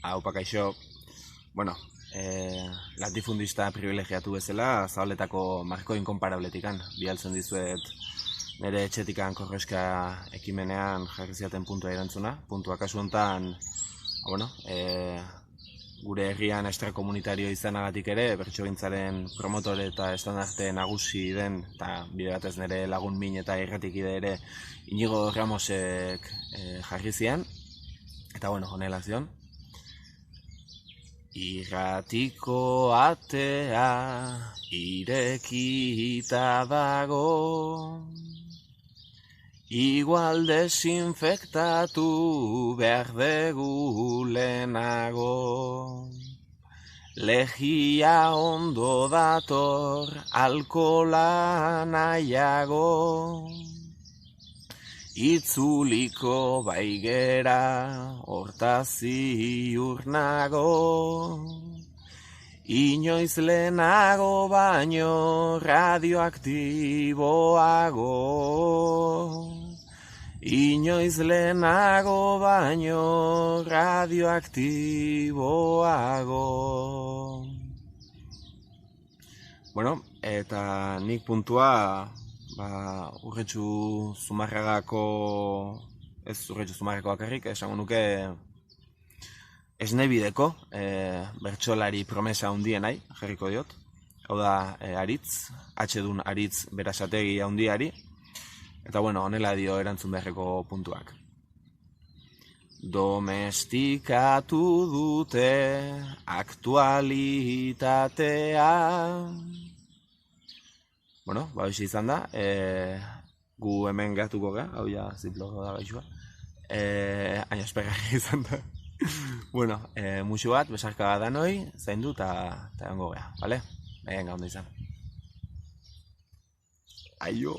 Aupa kaixo, bueno, latifundista privilegiatu bezala, zabaletako marko inkonparabletikan. Bialtzen dizuet nire etxetikan korreska ekimenean jarri ziaten puntua erantzuna. Puntua kasu honetan, bueno, gure herrian extrakomunitario izanagatik ere, bertsogintzaren promotore eta estandarte nagusi den, eta bide batez nire lagun min eta irratikide ere Inigo Ramosek jarri zian. Eta bueno, honela zion. Irratiko atea irekita dago, igual desinfektatu behar dugu lehenago. Lehia ondo dator, alkola nahiago. Itzuliko baigera, hortaz ziur nago. Inoiz lehenago baino radioaktiboago. Inoiz lehenago baino radioaktiboago. Bueno, eta nik puntua Urretxu Zumarragako, ez Urretxu Zumarrako bakarrik, esango nuke esnebideko bertsolari promesa hundien nahi, jarriko diot. Hau da Aritz, H-dun Aritz Berasategi handiari, eta bueno, honela dio erantzun beharreko puntuak. Domestikatu dute aktualitatea. Bueno, hoxe izan da, gu hemen gehatuko gara, hau ja ziplogo da gaixua, aina espergarri izan da. Bueno, musu bat, besarka bat danoi, zaindu eta egongo gara, bale? Venga, ondo izan. Aio!